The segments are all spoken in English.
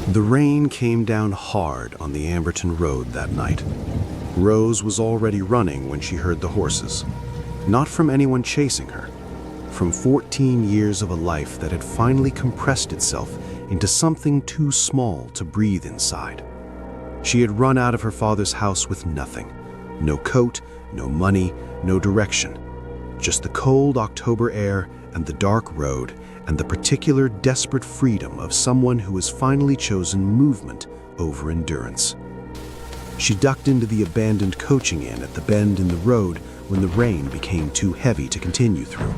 The rain came down hard on the Amberton Road that night. Rose was already running when she heard the horses. Not from anyone chasing her, from 14 years of a life that had finally compressed itself into something too small to breathe inside. She had run out of her father's house with nothing. No coat, no money, no direction. Just the cold October air and the dark road and the particular desperate freedom of someone who has finally chosen movement over endurance. She ducked into the abandoned coaching inn at the bend in the road when the rain became too heavy to continue through.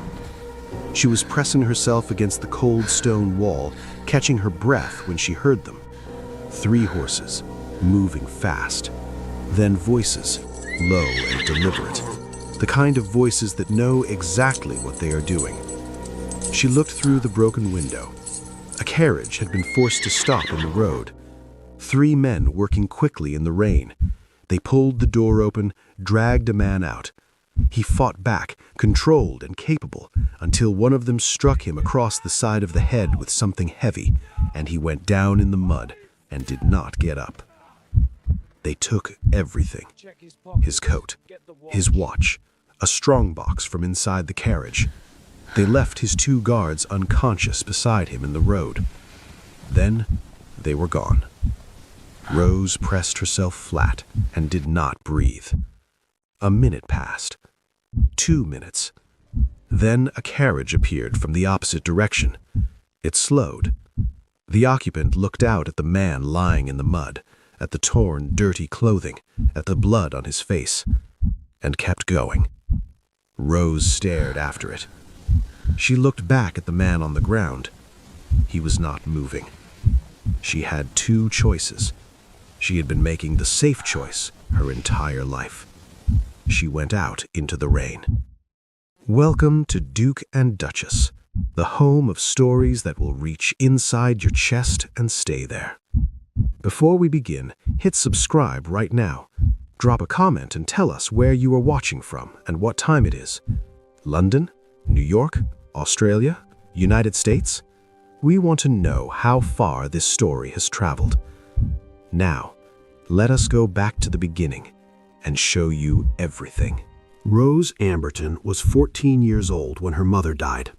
She was pressing herself against the cold stone wall, catching her breath when she heard them. 3 horses, moving fast. Then voices, low and deliberate. The kind of voices that know exactly what they are doing. She looked through the broken window. A carriage had been forced to stop in the road. 3 men working quickly in the rain. They pulled the door open, dragged a man out. He fought back, controlled and capable, until one of them struck him across the side of the head with something heavy, and he went down in the mud and did not get up. They took everything. His coat, his watch, a strongbox from inside the carriage. They left his 2 guards unconscious beside him in the road. Then they were gone. Rose pressed herself flat and did not breathe. A minute passed. 2 minutes. Then a carriage appeared from the opposite direction. It slowed. The occupant looked out at the man lying in the mud, at the torn, dirty clothing, at the blood on his face, and kept going. Rose stared after it. She looked back at the man on the ground. He was not moving. She had 2 choices. She had been making the safe choice her entire life. She went out into the rain. Welcome to Duke and Duchess, the home of stories that will reach inside your chest and stay there. Before we begin, hit subscribe right now. Drop a comment and tell us where you are watching from and what time it is. London? New York? Australia? United States? We want to know how far this story has traveled. Now, let us go back to the beginning and show you everything. Rose Amberton was 14 years old when her mother died.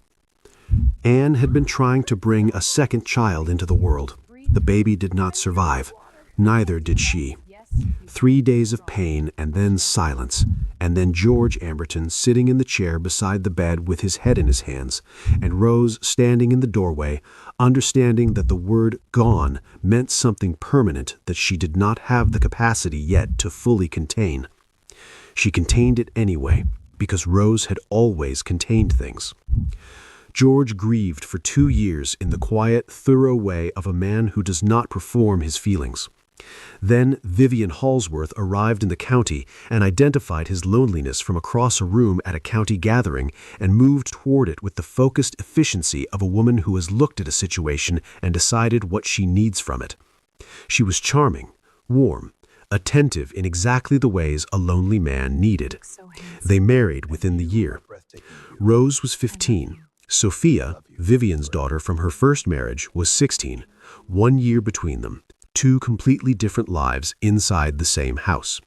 Anne had been trying to bring a second child into the world. The baby did not survive. Neither did she. 3 days of pain and then silence, and then George Amberton sitting in the chair beside the bed with his head in his hands, and Rose standing in the doorway, understanding that the word gone meant something permanent that she did not have the capacity yet to fully contain. She contained it anyway, because Rose had always contained things. George grieved for 2 years in the quiet, thorough way of a man who does not perform his feelings. Then Vivian Halsworth arrived in the county and identified his loneliness from across a room at a county gathering and moved toward it with the focused efficiency of a woman who has looked at a situation and decided what she needs from it. She was charming, warm, attentive in exactly the ways a lonely man needed. They married within the year. Rose was 15. Sophia, Vivian's daughter from her first marriage, was 16, 1 year between them. 2 completely different lives inside the same house.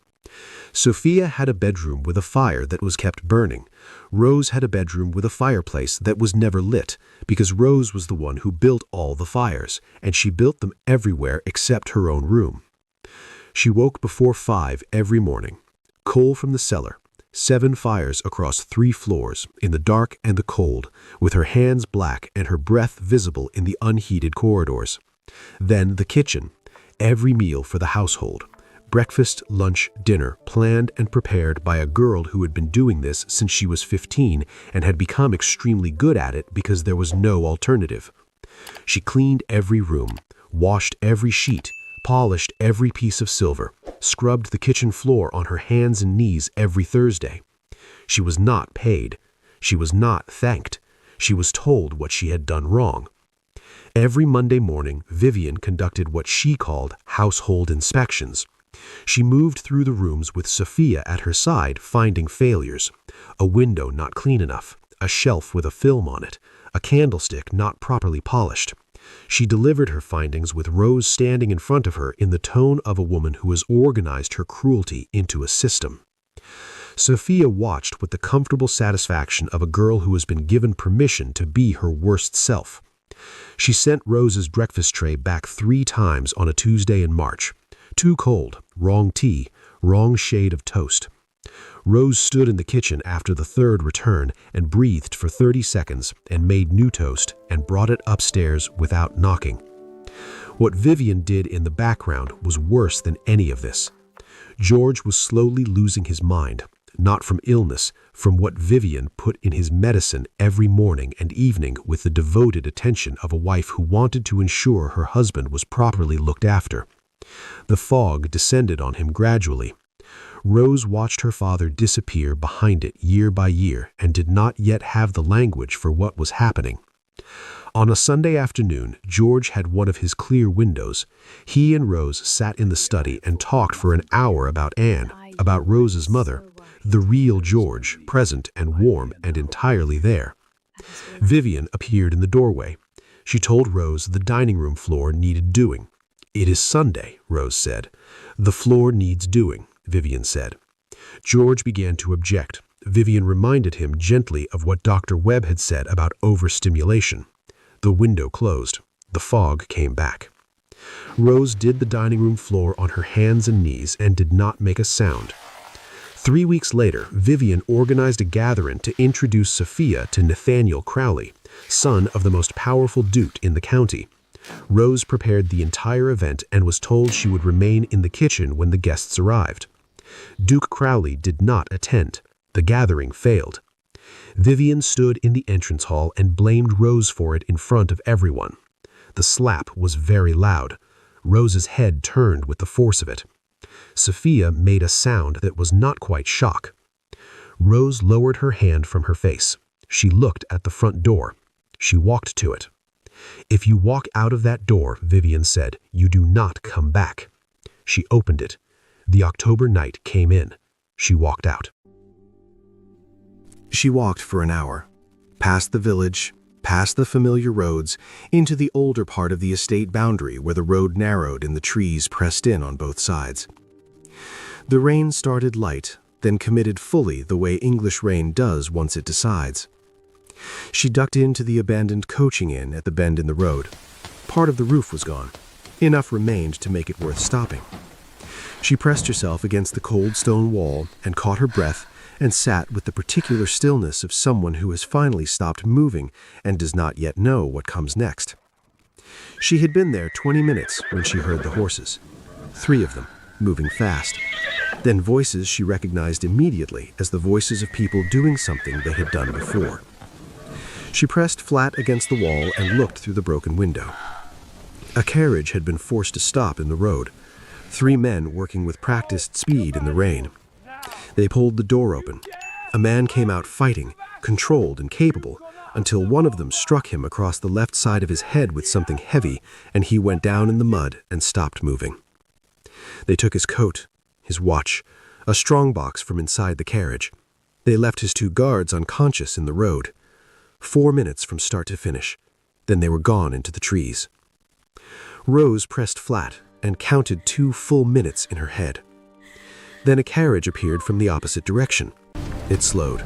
Sophia had a bedroom with a fire that was kept burning. Rose had a bedroom with a fireplace that was never lit, because Rose was the one who built all the fires, and she built them everywhere except her own room. She woke before 5 every morning. Coal from the cellar. 7 fires across 3 floors, in the dark and the cold, with her hands black and her breath visible in the unheated corridors. Then the kitchen. Every meal for the household. Breakfast, lunch, dinner, planned and prepared by a girl who had been doing this since she was 15 and had become extremely good at it because there was no alternative. She cleaned every room, washed every sheet, polished every piece of silver, scrubbed the kitchen floor on her hands and knees every Thursday. She was not paid. She was not thanked. She was told what she had done wrong. Every Monday morning, Vivian conducted what she called household inspections. She moved through the rooms with Sophia at her side, finding failures. A window not clean enough, a shelf with a film on it, a candlestick not properly polished. She delivered her findings with Rose standing in front of her in the tone of a woman who has organized her cruelty into a system. Sophia watched with the comfortable satisfaction of a girl who has been given permission to be her worst self. She sent Rose's breakfast tray back 3 times on a Tuesday in March. Too cold, wrong tea, wrong shade of toast. Rose stood in the kitchen after the 3rd return and breathed for 30 seconds and made new toast and brought it upstairs without knocking. What Vivian did in the background was worse than any of this. George was slowly losing his mind, not from illness, from what Vivian put in his medicine every morning and evening with the devoted attention of a wife who wanted to ensure her husband was properly looked after. The fog descended on him gradually. Rose watched her father disappear behind it year by year and did not yet have the language for what was happening. On a Sunday afternoon, George had one of his clear windows. He and Rose sat in the study and talked for an hour about Anne, about Rose's mother, the real George, present and warm and entirely there. Vivian appeared in the doorway. She told Rose the dining room floor needed doing. "It is Sunday," Rose said. "The floor needs doing," Vivian said. George began to object. Vivian reminded him gently of what Dr. Webb had said about overstimulation. The window closed. The fog came back. Rose did the dining room floor on her hands and knees and did not make a sound. 3 weeks later, Vivian organized a gathering to introduce Sophia to Nathaniel Crowley, son of the most powerful duke in the county. Rose prepared the entire event and was told she would remain in the kitchen when the guests arrived. Duke Crowley did not attend. The gathering failed. Vivian stood in the entrance hall and blamed Rose for it in front of everyone. The slap was very loud. Rose's head turned with the force of it. Sophia made a sound that was not quite shock. Rose lowered her hand from her face. She looked at the front door. She walked to it. "If you walk out of that door," Vivian said, "you do not come back." She opened it. The October night came in. She walked out. She walked for an hour, past the village, past the familiar roads, into the older part of the estate boundary where the road narrowed and the trees pressed in on both sides. The rain started light, then committed fully the way English rain does once it decides. She ducked into the abandoned coaching inn at the bend in the road. Part of the roof was gone. Enough remained to make it worth stopping. She pressed herself against the cold stone wall and caught her breath and sat with the particular stillness of someone who has finally stopped moving and does not yet know what comes next. She had been there 20 minutes when she heard the horses. 3 of them, moving fast. Then voices she recognized immediately as the voices of people doing something they had done before. She pressed flat against the wall and looked through the broken window. A carriage had been forced to stop in the road. 3 men working with practiced speed in the rain. They pulled the door open. A man came out fighting, controlled and capable, until one of them struck him across the left side of his head with something heavy, and he went down in the mud and stopped moving. They took his coat, his watch, a strongbox from inside the carriage. They left his 2 guards unconscious in the road. 4 minutes from start to finish. Then they were gone into the trees. Rose pressed flat and counted 2 full minutes in her head. Then a carriage appeared from the opposite direction. It slowed.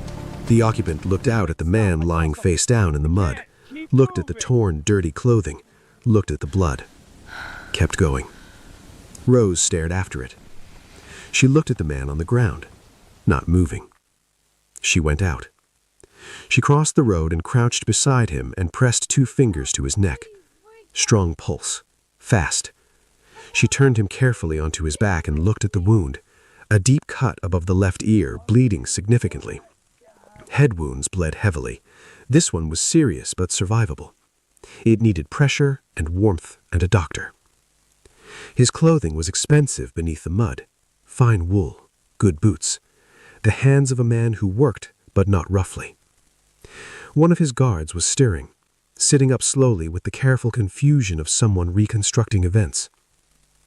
The occupant looked out at the man lying face down in the mud, looked at the torn, dirty clothing, looked at the blood, kept going. Rose stared after it. She looked at the man on the ground, not moving. She went out. She crossed the road and crouched beside him and pressed 2 fingers to his neck. Strong pulse. Fast. She turned him carefully onto his back and looked at the wound. A deep cut above the left ear, bleeding significantly. Head wounds bled heavily. This one was serious but survivable. It needed pressure and warmth and a doctor. His clothing was expensive beneath the mud. Fine wool, good boots. The hands of a man who worked, but not roughly. One of his guards was stirring, sitting up slowly with the careful confusion of someone reconstructing events.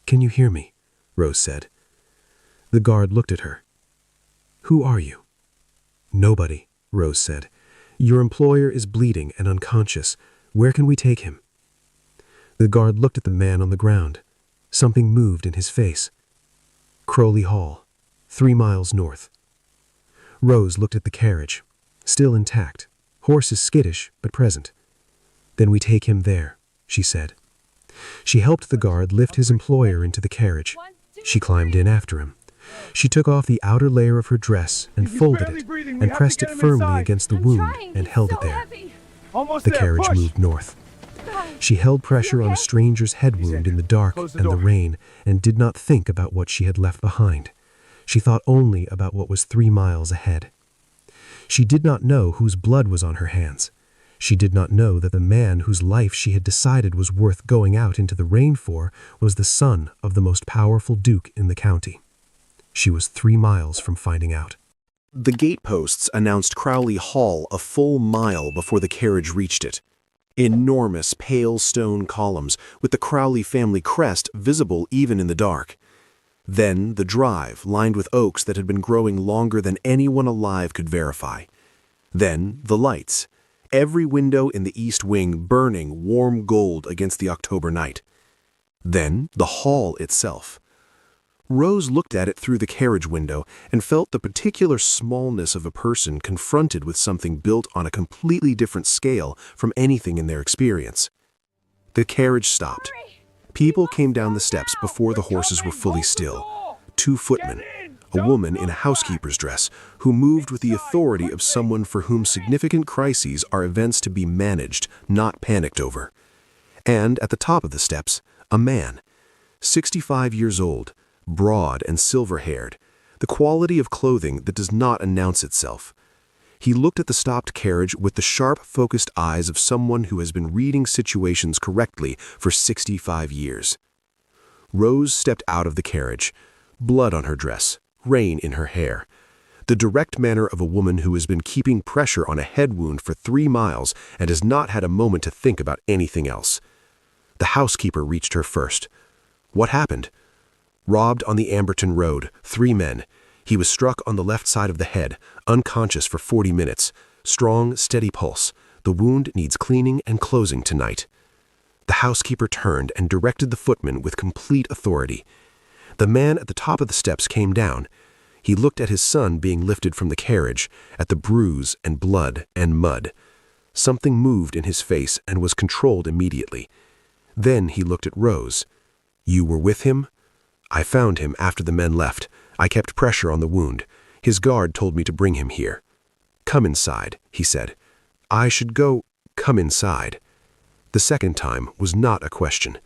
"Can you hear me?" Rose said. The guard looked at her. "Who are you?" "Nobody," Rose said. "Your employer is bleeding and unconscious. Where can we take him?" The guard looked at the man on the ground. Something moved in his face. Crowley Hall, 3 miles north. Rose looked at the carriage, still intact, horses skittish but present. Then we take him there, she said. She helped the guard lift his employer into the carriage. She climbed in after him. She took off the outer layer of her dress and folded it and pressed it firmly against the wound and held it there. The carriage moved north. She held pressure on a stranger's head wound in the dark and the rain and did not think about what she had left behind. She thought only about what was 3 miles ahead. She did not know whose blood was on her hands. She did not know that the man whose life she had decided was worth going out into the rain for was the son of the most powerful duke in the county. She was 3 miles from finding out. The gateposts announced Crowley Hall a full mile before the carriage reached it. Enormous pale stone columns with the Crowley family crest visible even in the dark. Then the drive lined with oaks that had been growing longer than anyone alive could verify. Then the lights, every window in the east wing burning warm gold against the October night. Then the hall itself. Rose looked at it through the carriage window and felt the particular smallness of a person confronted with something built on a completely different scale from anything in their experience. The carriage stopped. People came down the steps before the horses were fully still. 2 footmen, a woman in a housekeeper's dress, who moved with the authority of someone for whom significant crises are events to be managed, not panicked over. And at the top of the steps, a man, 65 years old, broad and silver-haired, the quality of clothing that does not announce itself. He looked at the stopped carriage with the sharp, focused eyes of someone who has been reading situations correctly for 65 years. Rose stepped out of the carriage, blood on her dress, rain in her hair. The direct manner of a woman who has been keeping pressure on a head wound for 3 miles and has not had a moment to think about anything else. The housekeeper reached her first. What happened? Robbed on the Amberton Road, 3 men. He was struck on the left side of the head, unconscious for 40 minutes. Strong, steady pulse. The wound needs cleaning and closing tonight. The housekeeper turned and directed the footman with complete authority. The man at the top of the steps came down. He looked at his son being lifted from the carriage, at the bruise and blood and mud. Something moved in his face and was controlled immediately. Then he looked at Rose. You were with him? I found him after the men left. I kept pressure on the wound. His guard told me to bring him here. Come inside, he said. I should go. Come inside. The second time was not a question.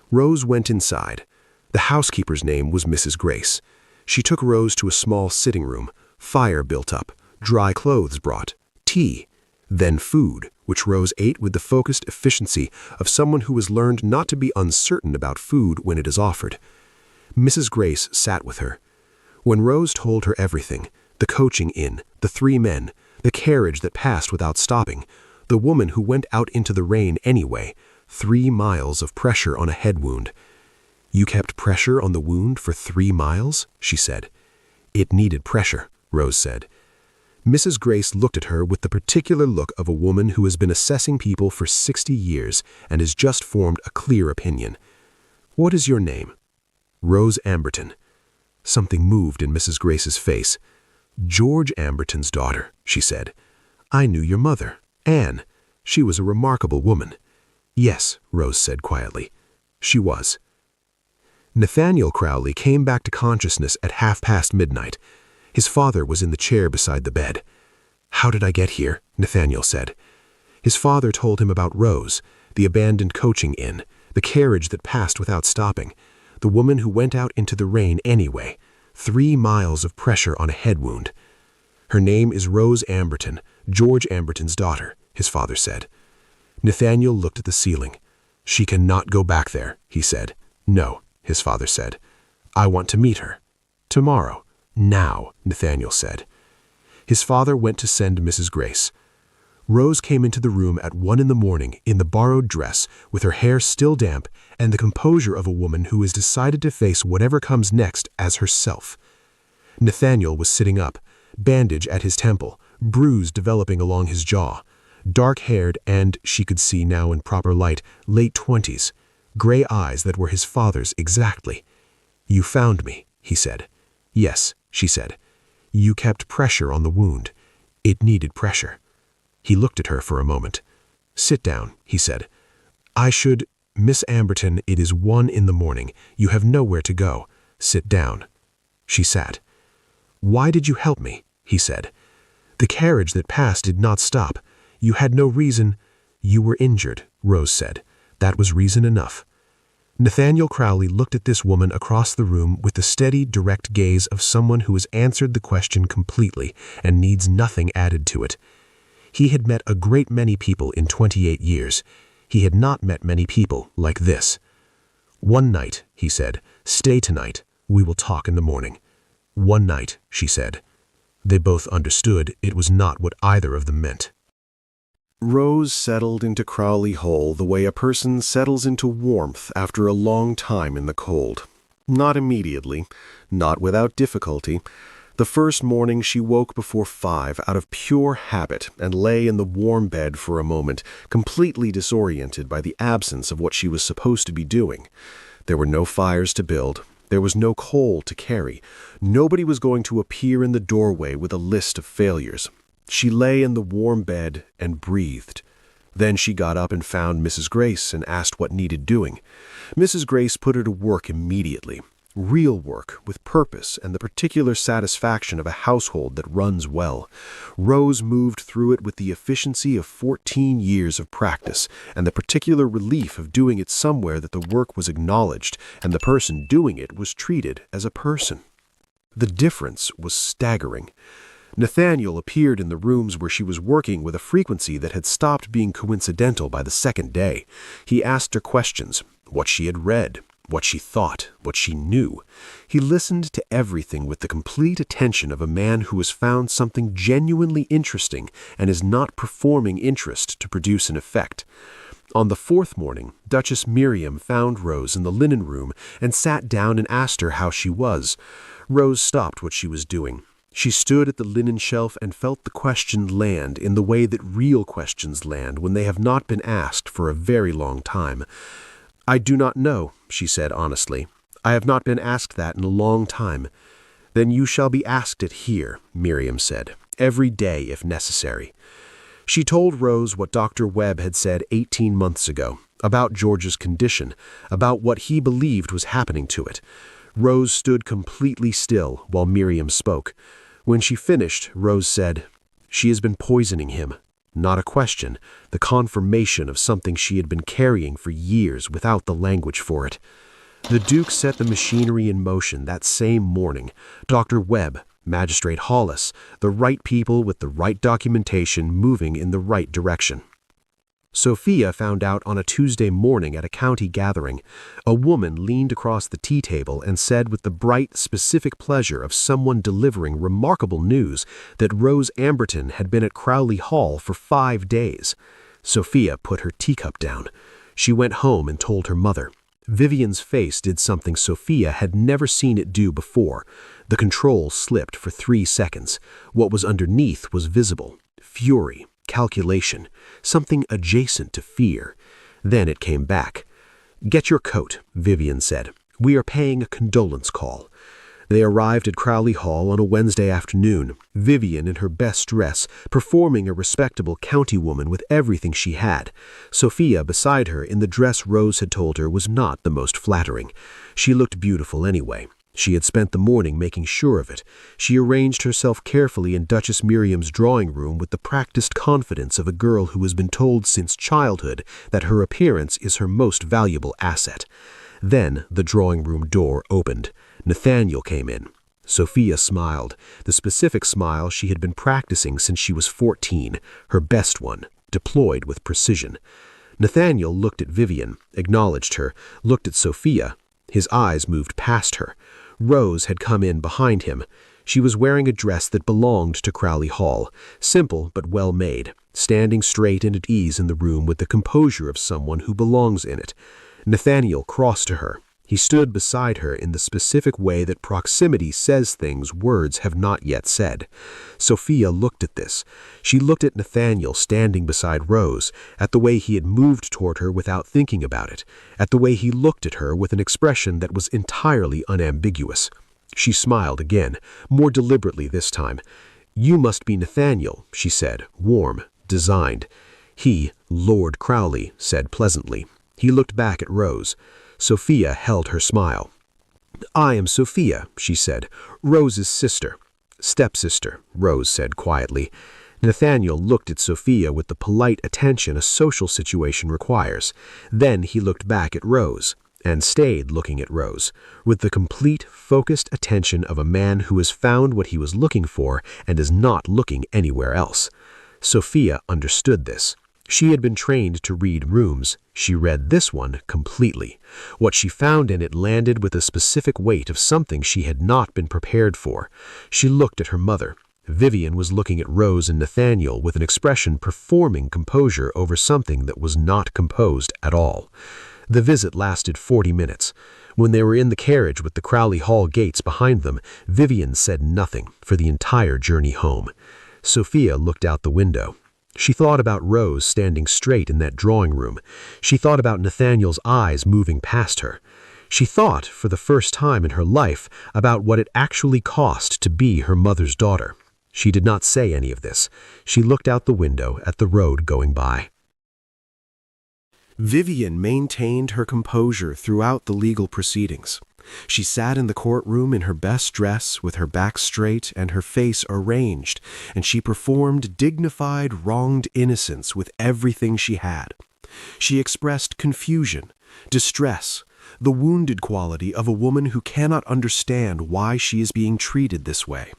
Rose went inside. The housekeeper's name was Mrs. Grace. She took Rose to a small sitting room, fire built up, dry clothes brought, tea, then food, which Rose ate with the focused efficiency of someone who has learned not to be uncertain about food when it is offered. Mrs. Grace sat with her. When Rose told her everything, the coaching inn, the 3 men, the carriage that passed without stopping, the woman who went out into the rain anyway, 3 miles of pressure on a head wound. You kept pressure on the wound for 3 miles, she said. It needed pressure, Rose said. Mrs. Grace looked at her with the particular look of a woman who has been assessing people for 60 years and has just formed a clear opinion. What is your name? Rose Amberton. Something moved in Mrs. Grace's face. George Amberton's daughter, she said. I knew your mother, Anne. She was a remarkable woman. Yes, Rose said quietly. She was. Nathaniel Crowley came back to consciousness at midnight. His father was in the chair beside the bed. How did I get here? Nathaniel said. His father told him about Rose, the abandoned coaching inn, the carriage that passed without stopping, the woman who went out into the rain anyway, 3 miles of pressure on a head wound. Her name is Rose Amberton, George Amberton's daughter, his father said. Nathaniel looked at the ceiling. She cannot go back there, he said. No, his father said. I want to meet her. Tomorrow. Now, Nathaniel said. His father went to send Mrs. Grace. Rose came into the room at 1 a.m. in the borrowed dress, with her hair still damp and the composure of a woman who has decided to face whatever comes next as herself. Nathaniel was sitting up, bandage at his temple, bruise developing along his jaw. dark-haired and, she could see now in proper light, late 20s, gray eyes that were his father's exactly. "You found me," he said. "Yes," she said. "You kept pressure on the wound. It needed pressure." He looked at her for a moment. "Sit down," he said. Miss Amberton, it is 1 in the morning. You have nowhere to go. Sit down." She sat. "Why did you help me?" he said. "The carriage that passed did not stop. You had no reason—" "You were injured," Rose said. "That was reason enough." Nathaniel Crowley looked at this woman across the room with the steady, direct gaze of someone who has answered the question completely and needs nothing added to it. He had met a great many people in 28 years. He had not met many people like this. "One night," he said. "Stay tonight. We will talk in the morning." "One night," she said. They both understood it was not what either of them meant. Rose settled into Crowley Hall the way a person settles into warmth after a long time in the cold. Not immediately, not without difficulty. The first morning she woke before 5 out of pure habit and lay in the warm bed for a moment, completely disoriented by the absence of what she was supposed to be doing. There were no fires to build. There was no coal to carry. Nobody was going to appear in the doorway with a list of failures. She lay in the warm bed and breathed. Then she got up and found Mrs. Grace and asked what needed doing. Mrs. Grace put her to work immediately. Real work, with purpose and the particular satisfaction of a household that runs well. Rose moved through it with the efficiency of 14 years of practice, and the particular relief of doing it somewhere that the work was acknowledged, and the person doing it was treated as a person. The difference was staggering. Nathaniel appeared in the rooms where she was working with a frequency that had stopped being coincidental by the second day. He asked her questions, what she had read, what she thought, what she knew. He listened to everything with the complete attention of a man who has found something genuinely interesting and is not performing interest to produce an effect. On the 4th morning, Duchess Miriam found Rose in the linen room and sat down and asked her how she was. Rose stopped what she was doing. She stood at the linen shelf and felt the question land in the way that real questions land when they have not been asked for a very long time. "I do not know," she said honestly. "I have not been asked that in a long time." "Then you shall be asked it here," Miriam said, "every day if necessary." She told Rose what Dr. Webb had said 18 months ago, about George's condition, about what he believed was happening to it. Rose stood completely still while Miriam spoke. When she finished, Rose said, "She has been poisoning him." Not a question, the confirmation of something she had been carrying for years without the language for it. The Duke set the machinery in motion that same morning. Dr. Webb, Magistrate Hollis, the right people with the right documentation moving in the right direction. Sophia found out on a Tuesday morning at a county gathering. A woman leaned across the tea table and said with the bright, specific pleasure of someone delivering remarkable news that Rose Amberton had been at Crowley Hall for 5 days. Sophia put her teacup down. She went home and told her mother. Vivian's face did something Sophia had never seen it do before. The control slipped for 3 seconds. What was underneath was visible. Fury. Calculation, something adjacent to fear. Then it came back. "Get your coat," Vivian said. "We are paying a condolence call." They arrived at Crowley Hall on a Wednesday afternoon, Vivian in her best dress, performing a respectable county woman with everything she had. Sophia beside her in the dress Rose had told her was not the most flattering. She looked beautiful anyway. She had spent the morning making sure of it. She arranged herself carefully in Duchess Miriam's drawing room with the practiced confidence of a girl who has been told since childhood that her appearance is her most valuable asset. Then the drawing room door opened. Nathaniel came in. Sophia smiled, the specific smile she had been practicing since she was 14, her best one, deployed with precision. Nathaniel looked at Vivian, acknowledged her, looked at Sophia. His eyes moved past her. Rose had come in behind him. She was wearing a dress that belonged to Crowley Hall, simple but well made, standing straight and at ease in the room with the composure of someone who belongs in it. Nathaniel crossed to her. He stood beside her in the specific way that proximity says things words have not yet said. Sophia looked at this. She looked at Nathaniel standing beside Rose, at the way he had moved toward her without thinking about it, at the way he looked at her with an expression that was entirely unambiguous. She smiled again, more deliberately this time. "You must be Nathaniel," she said, warm, designed. He, Lord Crowley, said pleasantly. He looked back at Rose. Sophia held her smile. "I am Sophia," she said, "Rose's sister." "Stepsister," Rose said quietly. Nathaniel looked at Sophia with the polite attention a social situation requires. Then he looked back at Rose, and stayed looking at Rose, with the complete, focused attention of a man who has found what he was looking for and is not looking anywhere else. Sophia understood this. She had been trained to read rooms. She read this one completely. What she found in it landed with a specific weight of something she had not been prepared for. She looked at her mother. Vivian was looking at Rose and Nathaniel with an expression performing composure over something that was not composed at all. The visit lasted 40 minutes. When they were in the carriage with the Crowley Hall gates behind them, Vivian said nothing for the entire journey home. Sophia looked out the window. She thought about Rose standing straight in that drawing room. She thought about Nathaniel's eyes moving past her. She thought, for the first time in her life, about what it actually cost to be her mother's daughter. She did not say any of this. She looked out the window at the road going by. Vivian maintained her composure throughout the legal proceedings. She sat in the courtroom in her best dress, with her back straight and her face arranged, and she performed dignified, wronged innocence with everything she had. She expressed confusion, distress, the wounded quality of a woman who cannot understand why she is being treated this way.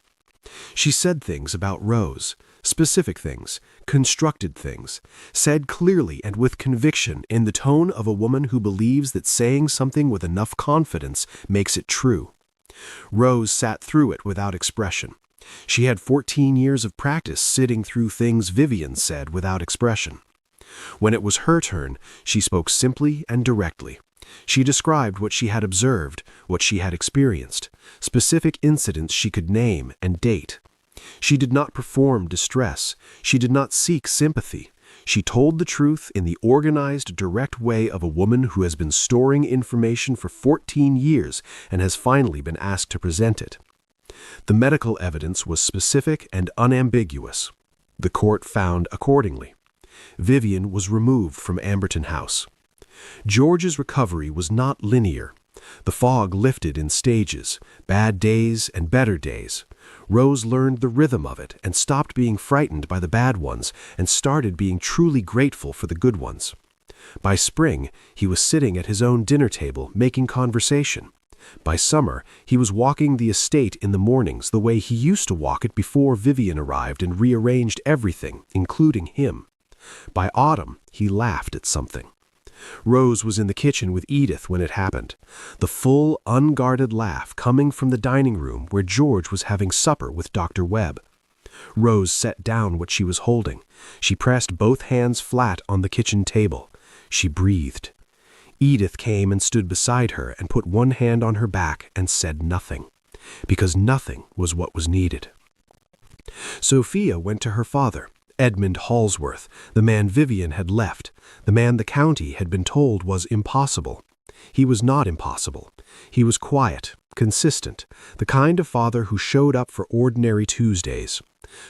She said things about Rose, specific things, constructed things, said clearly and with conviction in the tone of a woman who believes that saying something with enough confidence makes it true. Rose sat through it without expression. She had 14 years of practice sitting through things Vivian said without expression. When it was her turn, she spoke simply and directly. She described what she had observed, what she had experienced, specific incidents she could name and date. She did not perform distress. She did not seek sympathy. She told the truth in the organized, direct way of a woman who has been storing information for 14 years and has finally been asked to present it. The medical evidence was specific and unambiguous. The court found accordingly. Vivian was removed from Amberton House. George's recovery was not linear. The fog lifted in stages, bad days and better days. Rose learned the rhythm of it and stopped being frightened by the bad ones and started being truly grateful for the good ones. By spring, he was sitting at his own dinner table making conversation. By summer, he was walking the estate in the mornings the way he used to walk it before Vivian arrived and rearranged everything, including him. By autumn, he laughed at something. Rose was in the kitchen with Edith when it happened, the full, unguarded laugh coming from the dining room where George was having supper with Dr. Webb. Rose set down what she was holding. She pressed both hands flat on the kitchen table. She breathed. Edith came and stood beside her and put one hand on her back and said nothing, because nothing was what was needed. Sophia went to her father, Edmund Halsworth, the man Vivian had left, the man the county had been told was impossible. He was not impossible. He was quiet, consistent, the kind of father who showed up for ordinary Tuesdays.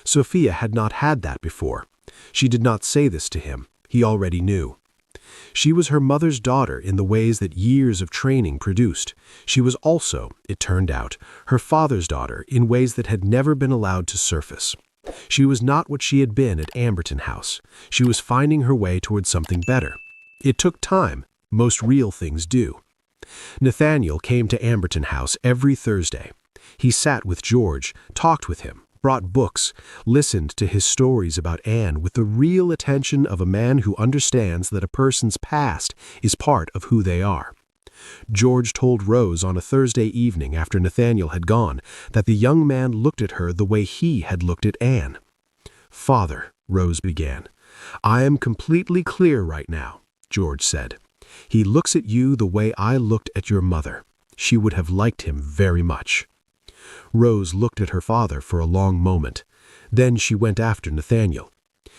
Sophia had not had that before. She did not say this to him. He already knew. She was her mother's daughter in the ways that years of training produced. She was also, it turned out, her father's daughter in ways that had never been allowed to surface. She was not what she had been at Amberton House. She was finding her way towards something better. It took time. Most real things do. Nathaniel came to Amberton House every Thursday. He sat with George, talked with him, brought books, listened to his stories about Anne with the real attention of a man who understands that a person's past is part of who they are. George told Rose on a Thursday evening after Nathaniel had gone that the young man looked at her the way he had looked at Anne. "Father," Rose began. "I am completely clear right now," George said. He looks at you the way I looked at your mother. She would have liked him very much." Rose looked at her father for a long moment. Then she went after Nathaniel.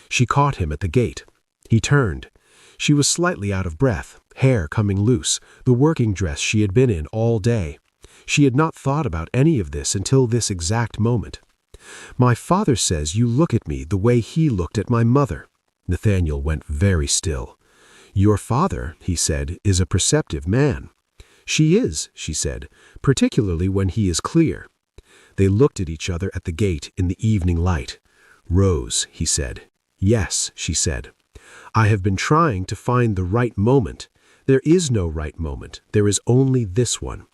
She caught him at the gate. He turned. She was slightly out of breath, hair coming loose, the working dress she had been in all day. She had not thought about any of this until this exact moment. "My father says you look at me the way he looked at my mother." Nathaniel went very still. "Your father," he said, "is a perceptive man." "She is," she said, "particularly when he is clear." They looked at each other at the gate in the evening light. "Rose," he said. "Yes," she said. "I have been trying to find the right moment. There is no right moment. There is only this one."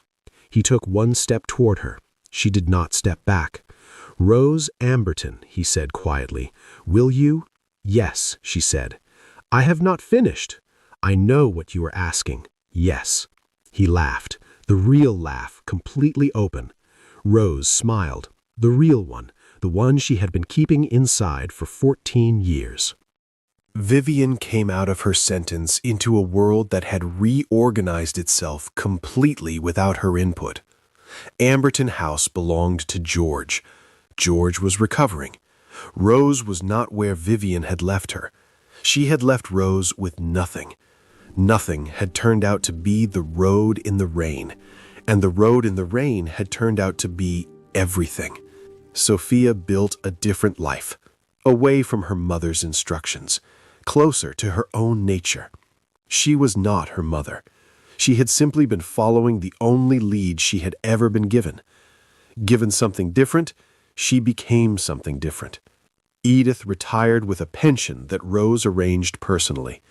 He took one step toward her. She did not step back. "Rose Amberton," he said quietly. "Will you?" "Yes," she said. "I have not finished." "I know what you are asking." "Yes." He laughed, the real laugh, completely open. Rose smiled, the real one, the one she had been keeping inside for 14 years. Vivian came out of her sentence into a world that had reorganized itself completely without her input. Amberton House belonged to George. George was recovering. Rose was not where Vivian had left her. She had left Rose with nothing. Nothing had turned out to be the road in the rain, and the road in the rain had turned out to be everything. Sophia built a different life, away from her mother's instructions, closer to her own nature. She was not her mother. She had simply been following the only lead she had ever been given. Given something different, she became something different. Edith retired with a pension that Rose arranged personally.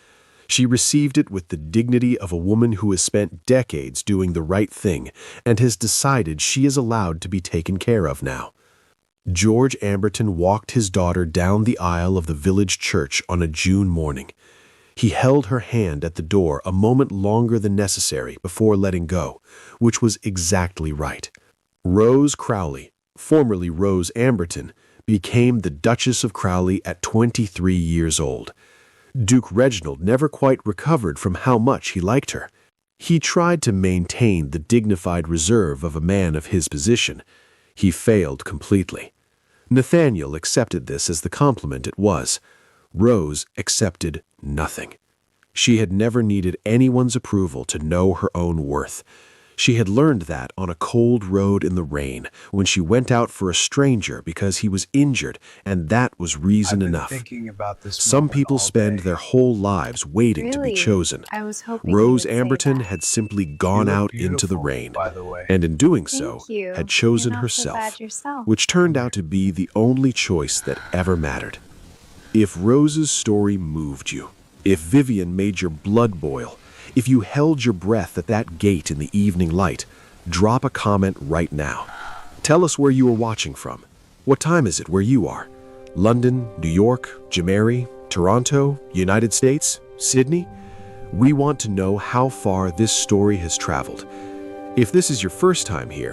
She received it with the dignity of a woman who has spent decades doing the right thing and has decided she is allowed to be taken care of now. George Amberton walked his daughter down the aisle of the village church on a June morning. He held her hand at the door a moment longer than necessary before letting go, which was exactly right. Rose Crowley, formerly Rose Amberton, became the Duchess of Crowley at 23 years old. Duke Reginald never quite recovered from how much he liked her. He tried to maintain the dignified reserve of a man of his position. He failed completely. Nathaniel accepted this as the compliment it was. Rose accepted nothing. She had never needed anyone's approval to know her own worth. She had learned that on a cold road in the rain, when she went out for a stranger because he was injured, and that was reason enough. Some people spend their whole lives waiting to be chosen. I was hoping Rose you would say Amberton that. had simply gone out into the rain, and in doing so, Thank you. had chosen You're not so herself, bad yourself. which turned out to be the only choice that ever mattered. If Rose's story moved you, if Vivian made your blood boil, if you held your breath at that gate in the evening light, drop a comment right now. Tell us where you are watching from. What time is it where you are? London, New York, Jamaica, Toronto, United States, Sydney? We want to know how far this story has traveled. If this is your first time here,